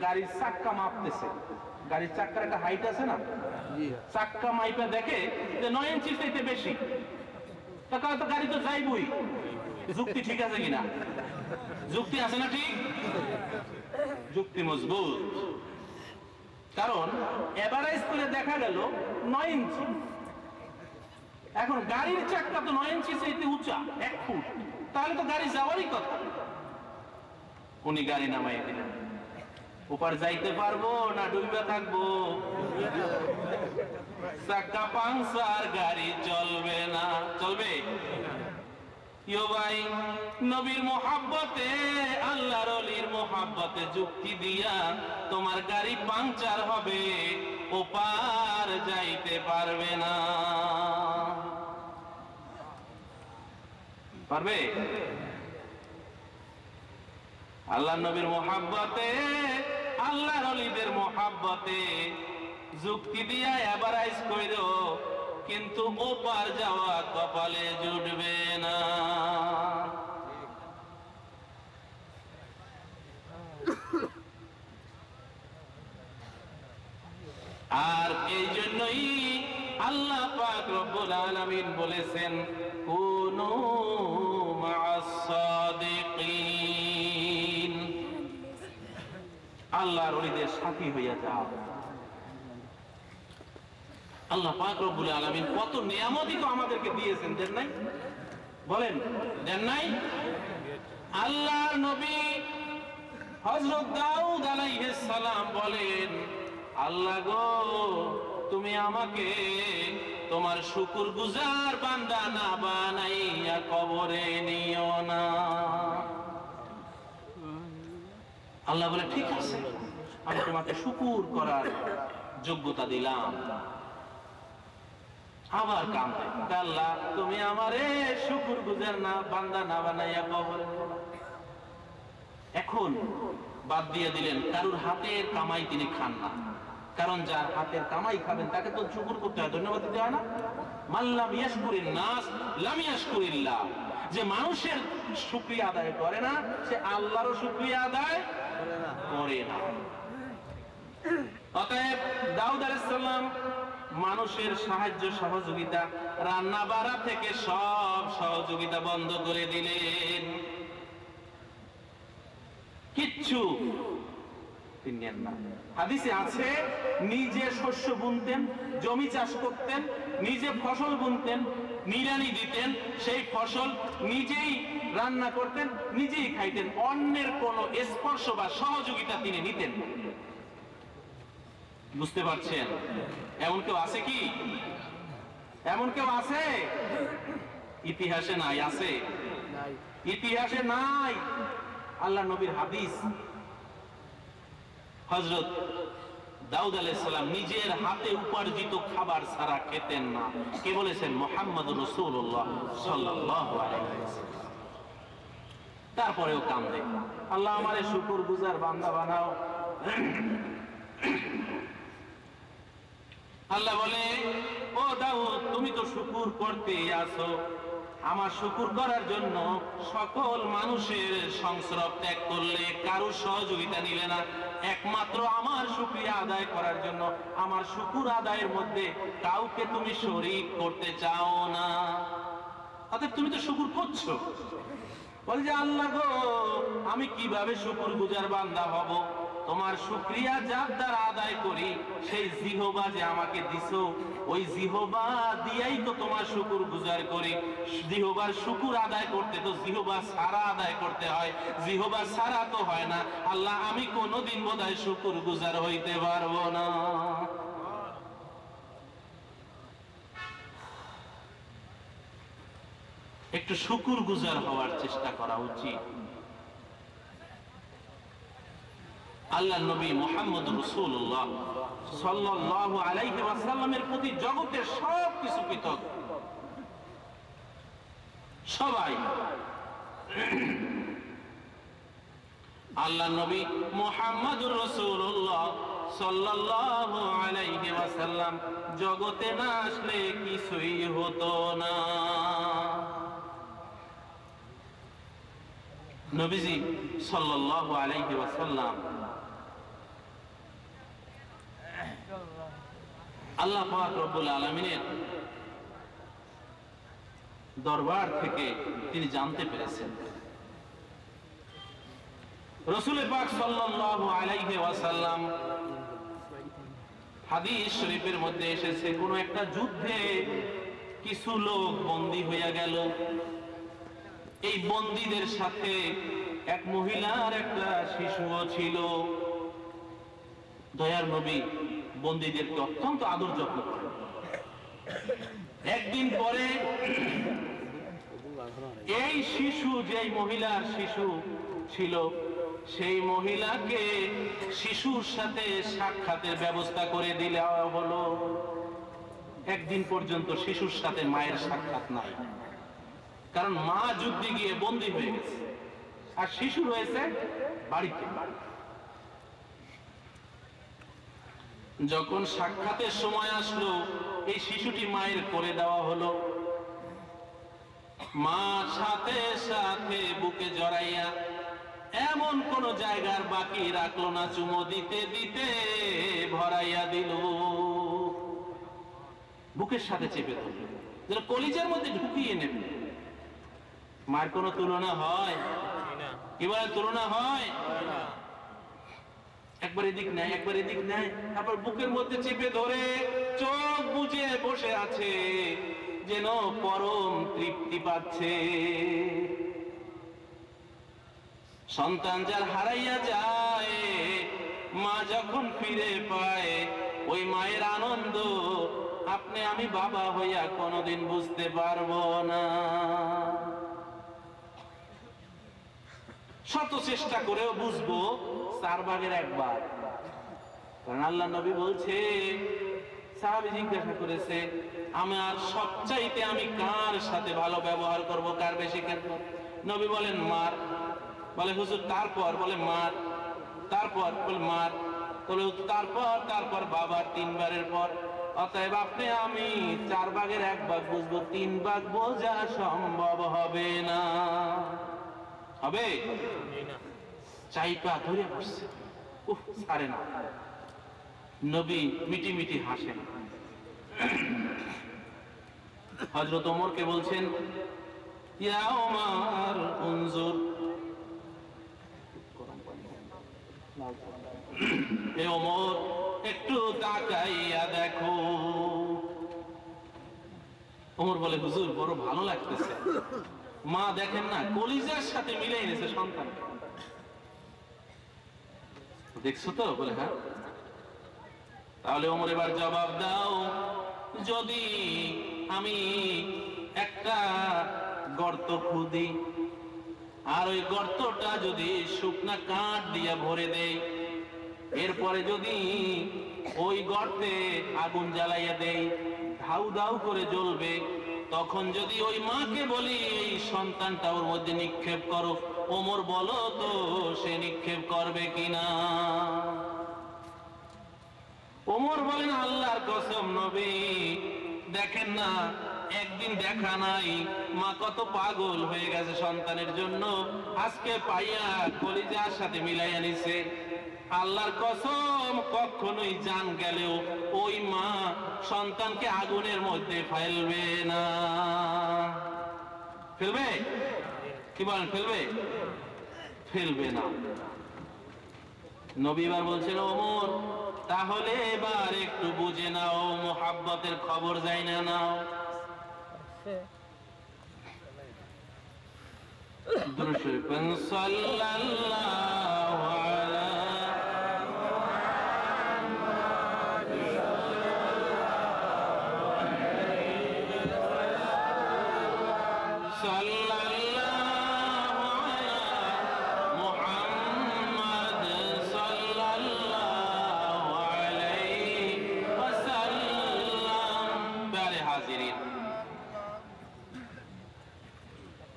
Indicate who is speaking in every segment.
Speaker 1: গাড়ির চাক্কা মাপতেছে, গাড়ির চাক্কার একটা হাইট আছে না, চাক্কা মাইপা দেখে যে 9 ইঞ্চি চাইতে বেশি, তা তো গাড়ি তো যাইবই। যুক্তি ঠিক আছে কিনা? যুক্তি আছে না? ঠিক যুক্তি মজবুত। কারণ এভারেজ করে দেখা গেল 9 ইঞ্চি। এখন গাড়ির চাক্কা তো 9 ইঞ্চি চাইতে উঁচা, 1 ফুট, তাহলে তো গাড়ি যাওয়ারই কথা। উনি গাড়ি নামাই দিলেন। ওপার যাইতে পারবো না ডুবে থাকবো? চাক্কা পাংচার, গাড়ি চলবে না। চলবে? ইয়ো ভাই, নবীর মোহাব্বতে, আল্লাহর ওলির মোহাব্বতে যুক্তি দিয়া তোমার গাড়ি পাংচার হবে, ওপার যাইতে পারবে না। পারবে? আল্লাহ নবীর মোহাব্বতে, আল্লাহর ওলিদের মোহাব্বতে যুক্তি দিয়া এভারাইজ কইরো, কিন্তু ওপার যাওয়া কপালে জুটবে না। আর এই জন্যই আল্লাহ পাক রব্বুল আলামিন বলেছেন, কুনু মা'আস সাদিকিন, আল্লাহর ওলিদের সাথী হইয়া যাও। আল্লাহ পাক রব্বুল আলামিন কত নিয়ামতই তো আমাদেরকে দিয়েছেন, দেন নাই? বলেন, দেন নাই? আল্লাহর নবী হযরত দাউদ আলাইহিস সালাম বলেন, আল্লাহ গো, তুমি আমাকে তোমার শুকরগুজার বান্দা না বানাইয়া কবরে নিও না। আল্লাহ বলে, ঠিক আছে, আমি তোমাকে শুকর করার যোগ্যতা দিলাম। আবার কাম, আল্লাহ তুমি আমারে শুকরগুজার না বান্দা না বানাইয়া কবরে নিও না। এখন বাদ দিয়ে দিলেন, কারুর হাতের কামাই তিনি খান না, কারণ যার হাতের কামাই খাবেন তাকে তো শুকর করতে হয়, ধন্যবাদ দিতে হয় না? মাল্লাম ইয়াশকুরিন নাস লাম ইয়াশকুরিল্লাহ, যে মানুষের শুকরিয়া আদায় করে না, সে আল্লাহরও শুকরিয়া আদায় করে না। অতএব দাউদ আলাইহিস সালাম মানুষের সাহায্য সহযোগিতা, রান্না বাড়া থেকে সব সহযোগিতা বন্ধ করে দিলেন, কিচ্ছু তিনিয়েন না। হাদিসে আছে, নিজে শস্য বুনতেন, জমি চাষ করতেন, নিজে ফসল বুনতেন, নিড়ানি দিতেন, সেই ফসল নিজেই রান্না করতেন, নিজেই খাইতেন, অন্যের কোনো স্পর্শ বা সহযোগিতা তিনি নিতেন। বুঝতে পারছেন? এমন কেউ আছে কি? এমন কেউ আছে? ইতিহাসে নাই। আছে? ইতিহাসে নাই। আল্লাহ নবীর হাদিস, হযরত দাউদ আলাইহিস সালাম নিজের হাতে উপার্জিত খাবার ছাড়া খেতেন না। কে বলেছেন? মুহাম্মদুর রাসূলুল্লাহ সাল্লাল্লাহু আলাইহি ওয়াসাল্লাম। তারপরেও কান্দে, আল্লাহ আমারে শুকরগুজার বান্দা বানাও। আল্লাহ বলে, ও দাউদ, তুমি তো শুকর করতে আছো, আমার শুকর করার জন্য সকল মানুষের সংস্রব ত্যাগ করলে, কারো সহযোগিতা নিলে না, একমাত্র আমার শুকরিয়া আদায় করার জন্য, আমার শুকর আদায়ের মধ্যে কাউকে তুমি শরীক করতে চাও না। অতএব তুমি তো শুকর করছো। বলে যে, আল্লাহ গো, আমি কিভাবে শুকরগুজার বান্দা হব? তোমার শুকরিয়া যার দ্বারা আদায় করি, সেই জিহবা যে আমাকে দিছো, ওই জিহবা দিয়াই তো তোমার শুকরগুজার করি। জিহবার শুকর আদায় করতে তো জিহবা সারা আদায় করতে হয়, জিহবা সারা তো হয় না। আল্লাহ, আমি কোনোদিন বোধহয় শুকরগুজার হইতে পারবো না। একটু শুকরগুজার হওয়ার চেষ্টা করা উচিত। আল্লাহ নবী মুহাম্মদ রাসূলুল্লাহ সাল্লাল্লাহু আলাইহি ওয়াসাল্লামের প্রতি জগতের সব কিছু পৃথক, সবাই। আল্লাহ নবী মুহাম্মদুর রাসূলুল্লাহ সাল্লাল্লাহু আলাইহি ওয়াসাল্লাম জগতে না আসলে কিছুই হতো না। নবীজি সাল্লাল্লাহু আলাইহি ওয়াসাল্লাম আল্লাহ পাক রব্বুল আলামিনের দরবার থেকে তিনি জানতে পেরেছেন। রাসূল পাক সাল্লাল্লাহু আলাইহি ওয়াসাল্লাম হাদিস শরীফের মধ্যে এসেছে, কোন একটা যুদ্ধে কিছু লোক বন্দী হইয়া গেল। এই বন্দীদের সাথে এক মহিলার একটা শিশুও ছিল। দয়ার নবী বন্দীদেরকে অত্যন্ত আদর যত্ন করেন। একদিন পরে এই শিশু, যেই মহিলার শিশু ছিল, সেই মহিলাকে শিশুর সাথে সাক্ষাতের ব্যবস্থা করে দিলে হলো। একদিন পর্যন্ত শিশুর সাথে মায়ের সাক্ষাৎ নাই, কারণ মা যুদ্ধে গিয়ে বন্দী হয়ে গেছে আর শিশু রয়েছে বাড়িতে। যখন সাক্ষাতের সময় আসলো, এই শিশুটি মায়ের করে দেওয়া হলো। মা সাথে সাথে বুকে জড়াইয়া এমন কোন জায়গার বাকি রাখলো না, চুমো দিতে দিতে ভরাইয়া দিল, বুকের সাথে চেপে ধরল, যেন কলিজার মধ্যে ঢুকিয়ে নেবে। মায়ের কোনো তুলনা হয়? এবার তুলনা হয়? একবার এদিক নেয়, একবার এদিক নেয়, তারপর বুকের মধ্যে চেপে ধরে চোখ বুজে বসে আছে, যেন পরম তৃপ্তি পাচ্ছে। সন্তান যার হারাইয়া যায়, মা যখন ফিরে পায়, ওই মায়ের আনন্দ আপনি আমি বাবা হইয়া কোনোদিন বুঝতে পারবো না। শত চেষ্টা করেও বুঝবো 4 ভাগের 1 ভাগ। কারণ আল্লাহ নবী বলছে, সাহাবী জিজ্ঞাসা করেছে, আমার সবচাইতে আমি কার সাথে ভালো ব্যবহার করব, কার বেশি খেদমত? নবী বলেন মার। বলে হুজুর তারপর? বলে মার। তারপর? বলে মার। বলে তারপর বাবার 3 বারের পর। অতএব আপনি আমি 4 ভাগের 1 ভাগ বুঝবো, 3 ভাগ বোঝা সম্ভব হবে না। হবে? চাইপা ধরে বসছে, ছাড়ে না। নবী মিটি মিটি হাসেন। হযরত ওমরকে বলছেন, ইয়া ওমর উনজুর, এ ওমর একটু তাকাইয়া দেখো। ওমর বলে, হুজুর বড় ভালো লাগতেছে। মা দেখেন না, কলিজার সাথে মিলাই নিয়েছে সন্তান। দেখছো তো? বলে হ্যাঁ। তাহলে ওমর এবার জবাব দাও, যদি আমি একটা গর্ত খুদি আর ওই গর্তটা যদি শুকনা কাঠ দিয়া ভরে দেই, এরপরে যদি ওই গর্তে আগুন জ্বালাইয়া দেই, ধাউ ধাউ করে জ্বলবে, তখন যদি ওই মাকে বলি এই সন্তানটা ওর মধ্যে নিক্ষেপ করো, ওমর বলো তো সে নিক্ষেপ করবে কিনা? ওমর বলেন, আল্লাহর কসম নবী, দেখেন না একদিন দেখা নাই মা কত পাগল হয়ে গেছে সন্তানের জন্য, আজকে পাইয়া কলিজার সাথে মিলাইয়া নিছে। আল্লাহর কসম কখনোই জান গেলেও ওই মা সন্তানকে আগুনের মধ্যে ফেলবে না। ফেলবে? কি বলেন, ফেলবে? ফেলবে না। নবী এবার বলছেন, ওমর তাহলে এবার একটু বুঝে নাও, মোহাব্বতের খবর যাই না নাও। সাল্লাল্লাহু আলা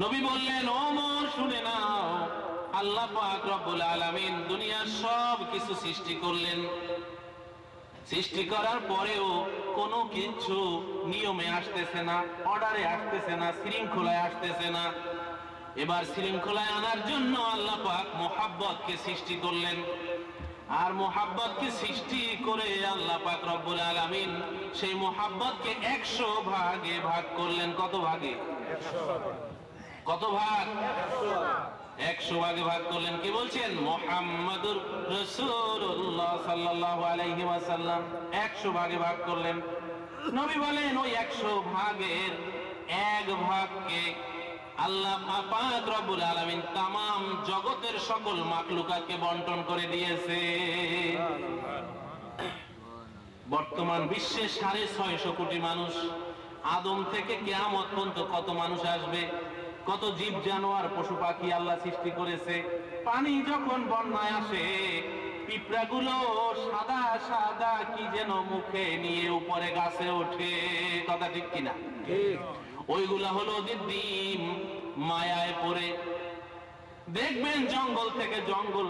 Speaker 1: নবী বললেন, ওমর শুনে নাও, আল্লাহ পাক রব্বুল আলামিন দুনিয়ার সব কিছু সৃষ্টি করলেন। সৃষ্টি করার পরেও কোনো কিছু নিয়মে আসতেছে না, অর্ডারে আসতেছে না, শৃঙ্খলায় আসতেছে না। এবার শৃঙ্খলায় আনার জন্য আল্লাহ পাক মোহাব্বতকে সৃষ্টি করলেন। আর মোহাব্বতকে সৃষ্টি করে আল্লাহ পাক রব্বুল আলামিন সেই মোহাব্বতকে 100 ভাগে ভাগ করলেন। কত ভাগে? কত ভাগ? 100 ভাগে ভাগ করলেন। কি বলছেন? মুহাম্মাদুর রাসূলুল্লাহ সাল্লাল্লাহু আলাইহি ওয়াসাল্লাম 100 ভাগে ভাগ করলেন। নবী বলেন ওই 100 ভাগের 1 ভাগকে আল্লাহ পাক রব্বুল আলামিন তামাম জগতের সকল মাখলুকাতকে বন্টন করে দিয়েছে। বর্তমান বিশ্বে 650 কোটি মানুষ। আদম থেকে কিয়ামত পর্যন্ত কত মানুষ আসবে, কত জীব জানোয়ার পশু পাখি আল্লাহ সৃষ্টি করেছে। পানি যখন বন্যায় আসে, পিঁপড়াগুলো সাদা সাদা কি যেন মুখে নিয়ে উপরে গাছে ওঠে, কথা ঠিক কিনা? ঠিক। ওইগুলা হলো যে ডিম, মায়ায় পড়ে। দেখবেন জঙ্গল থেকে জঙ্গল